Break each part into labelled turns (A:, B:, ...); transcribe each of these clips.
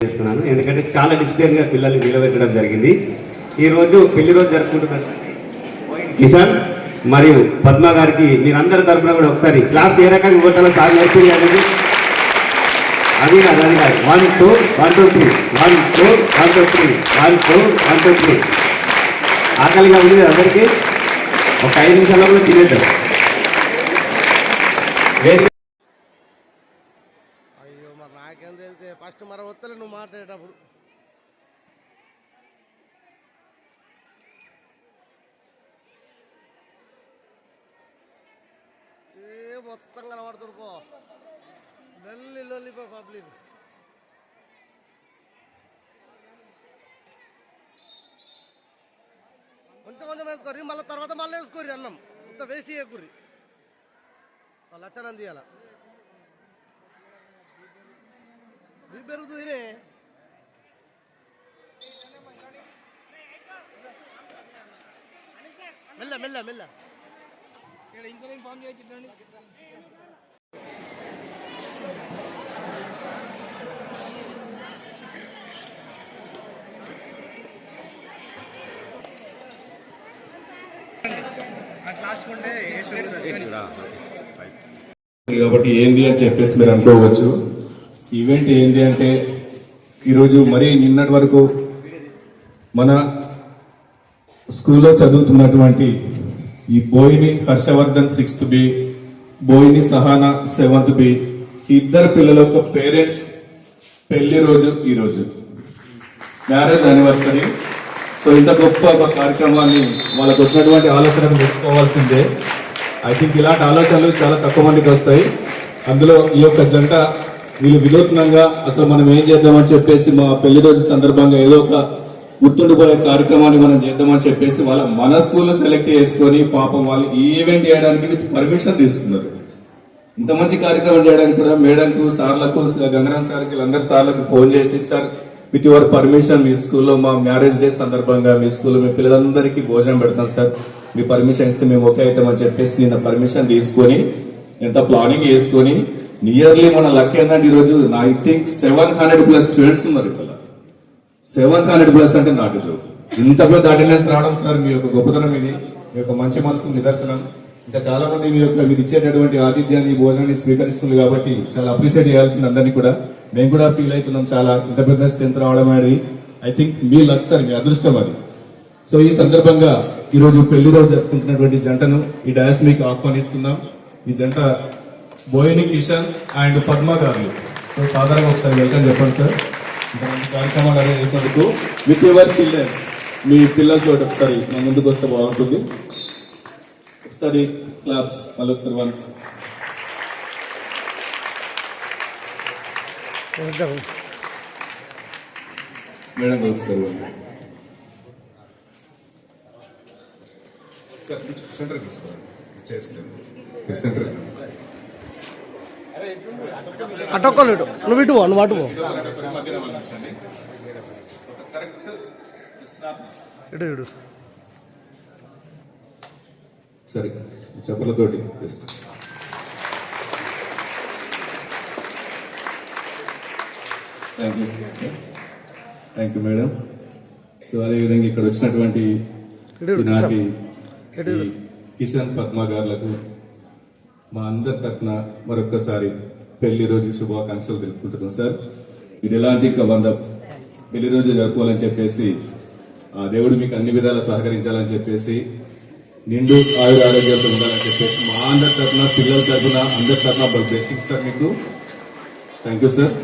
A: చేస్తున్నాను. ఎందుకంటే చాలా డిసిప్లిన్గా పిల్లల్ని నిలబెట్టడం జరిగింది. ఈరోజు పెళ్లి రోజు జరుపుకుంటున్నటువంటి కిసాన్ మరియు పద్మ గారికి మీరందరి తరఫున కూడా ఒకసారి క్లాస్ ఏ రకంగా కొట్టాలో సార్ నేర్పింది అనేది అది కాదు 1 2 1 2 3 1 2 1 2 3 1 2 1 2 3 ఆకలిగా ఉంది అందరికీ ఒక 5 నిమిషాల్లో కూడా తినేద్దాం.
B: అయ్యో మరి నాకేం తెలితే ఫస్ట్ మరి వస్తలే నువ్వు మాట్లాడేటప్పుడు మొత్తం కనబడుతుంది పో లొల్లిపో పబ్లిక్ కొంచెం వేసుకోర్రి మళ్ళీ తర్వాత మళ్ళీ వేసుకోర్రి అన్నం ఇంత వేస్ట్ చేయకుర్రి వాళ్ళు అచ్చనం తీయాల పెరుగుతుంది మెల్ల మెల్ల మెల్ల ఇంకో ఇన్ఫార్మ్ చేయించండి.
C: కాబట్టి ఏంది అని చెప్పేసి మీరు అనుకోవచ్చు. ఈవెంట్ ఏంది అంటే ఈరోజు మరీ నిన్నటి వరకు మన స్కూల్లో చదువుతున్నటువంటి ఈ Boini Harshavardhan 6th B, Boini Sahana 7th B, ఇద్దరు పిల్లల యొక్క పేరెంట్స్ పెళ్లి రోజు ఈరోజు మ్యారేజ్ యానివర్సరీ. సో ఇంత గొప్ప ఒక కార్యక్రమాన్ని వాళ్ళకు వచ్చినటువంటి ఆలోచన మెచ్చుకోవాల్సిందే. ఐ థింక్ ఇలాంటి ఆలోచనలు చాలా తక్కువ మందికి వస్తాయి. అందులో ఈ యొక్క జంట వీళ్ళు వినూత్నంగా అసలు మనం ఏం చేద్దామని చెప్పేసి మా పెళ్లి రోజు సందర్భంగా ఏదో ఒక గుర్తుండిపోయే కార్యక్రమాన్ని మనం చేద్దామని చెప్పేసి మన స్కూల్లో సెలెక్ట్ చేసుకొని పాపం వాళ్ళు ఈ ఈవెంట్ చేయడానికి విత్ పర్మిషన్ తీసుకున్నారు. ఇంత మంచి కార్యక్రమం చేయడానికి కూడా మేడంకు సార్లకు గంగరాజ్ సార్కి వీళ్ళందరి సార్లకు ఫోన్ చేసి సార్ విత్ యువర్ పర్మిషన్ మీ స్కూల్లో మా మ్యారేజ్ డే సందర్భంగా మీ స్కూల్లో మీ పిల్లలందరికీ భోజనం పెడతాం సార్, మీ పర్మిషన్ ఇస్తే మేము ఓకే అవుతామని చెప్పేసి నిన్న పర్మిషన్ తీసుకొని ఎంత ప్లానింగ్ చేసుకొని నియర్లీ మన లక్ ఏంటంటే ఈరోజు ఐ థింక్ 700+ స్టూడెంట్స్ ఉన్నారు. ఇక్కడ 700+ అంటే నాటి రోజు ఇంత పెద్ద అటెండెన్స్ రావడం సార్ మీ యొక్క గొప్పతనం, ఇది మీ యొక్క మంచి మనసు నిదర్శనం. ఇంకా చాలా మంది మీరు ఇచ్చేటటువంటి ఆతిథ్యాన్ని భోజనాన్ని స్వీకరిస్తుంది కాబట్టి చాలా అప్రిషియేట్ చేయాల్సింది అందరినీ కూడా. మేము కూడా ఫీల్ అవుతున్నాం చాలా ఇంత పెద్ద స్ట్రెంత్ రావడం అనేది ఐ థింక్ మీ లక్ సార్, మీ అదృష్టం అది. సో ఈ సందర్భంగా ఈరోజు పెళ్లి రోజు జరుపుకుంటున్నటువంటి జంటను ఈ డయాస్ మీకు ఆహ్వానిస్తున్నాం. ఈ జంట బోయిని కిషన్ అండ్ పద్మ గారు. సో సాధారణంగా ఒకసారి వెల్కమ్ చెప్పండి సార్. ఇంతమంది కార్యక్రమాలు అరేంజ్ చేసినందుకు విత్ యువర్ చిల్డ్రన్స్ మీ పిల్లలతో ఒకసారి మా ముందుకు వస్తే బాగుంటుంది. ఒకసారి క్లాప్స్ మళ్ళీ ఒకసారి వన్స్. మేడం ఒకసారి సెంటర్ తీసుకోవాలి సెంటర్
B: అటొక్కలు నువ్వు ఇటు నువ్వు అటు ఇటు ఇటు
C: సరే చెప్పలతోటి just thank you madam. So అదేవిధంగా ఇక్కడ వచ్చినటువంటి ఈనాటి కిషన్ పద్మ గారులకు మా అందరి తరఫున మరొక్కసారి పెళ్లి రోజు శుభాకాంక్షలు తెలుపుకుంటున్నాం సార్. మీరు ఎలాంటి పెళ్లి రోజు జరుపుకోవాలని చెప్పేసి ఆ దేవుడు మీకు అన్ని విధాలా సహకరించాలని చెప్పేసి నిండు ఆయుర ఆరోగ్యాలతో ఉండాలని చెప్పేసి మా అందరి తరఫున పిల్లల తరఫున అందరి తరఫున బ్లెస్సింగ్స్ సార్ మీకు. Thank you sir.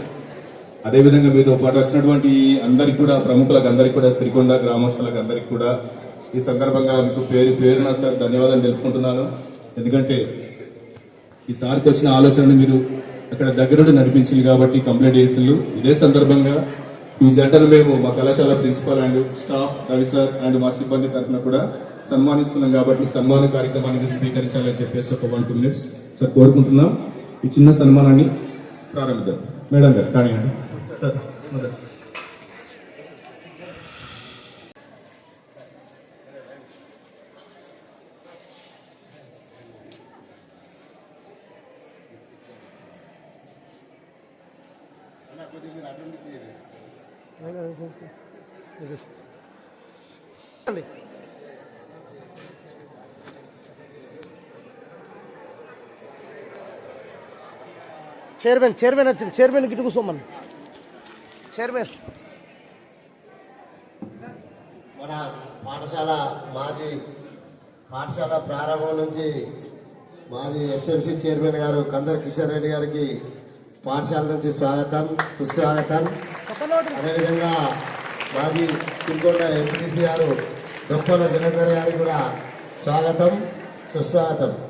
C: అదేవిధంగా మీతో పాటు వచ్చినటువంటి అందరికి కూడా ప్రముఖులకు అందరికి కూడా శ్రీకొండ గ్రామస్తులకు అందరికి కూడా ఈ సందర్భంగా మీకు పేరున సార్ ధన్యవాదాలు తెలుపుకుంటున్నాను. ఎందుకంటే ఈ సార్కి వచ్చిన ఆలోచనను మీరు అక్కడ దగ్గరుండి నడిపించింది కాబట్టి కంప్లీట్ చేసిండ్రు. ఇదే సందర్భంగా ఈ జంటను మేము మా కళాశాల principal and staff Ravi sir and మా సిబ్బంది తరఫున కూడా సన్మానిస్తున్నాం కాబట్టి సన్మాన కార్యక్రమాన్ని స్వీకరించాలని చెప్పేసి ఒక 1-2 minutes సార్ కోరుకుంటున్నాం. ఈ చిన్న సన్మానాన్ని ప్రారంభిద్దాం. మేడం గారు కానీ సార్
B: కొద్దిగా అటు చైర్మన్ వచ్చింది. చైర్మన్ గిట్టు కూర్చోమని. చైర్మన్
D: మన పాఠశాల ప్రారంభం నుంచి మాజీ ఎస్ఎంసీ చైర్మన్ గారు కందర్ కిషన్ రెడ్డి గారికి పాఠశాల నుంచి స్వాగతం, సుస్వాగతం. అదేవిధంగా మాజీ సిల్కొండ ఎంపీటీసీ గారు దొప్పల జగన్ గారికి కూడా స్వాగతం, సుస్వాగతం.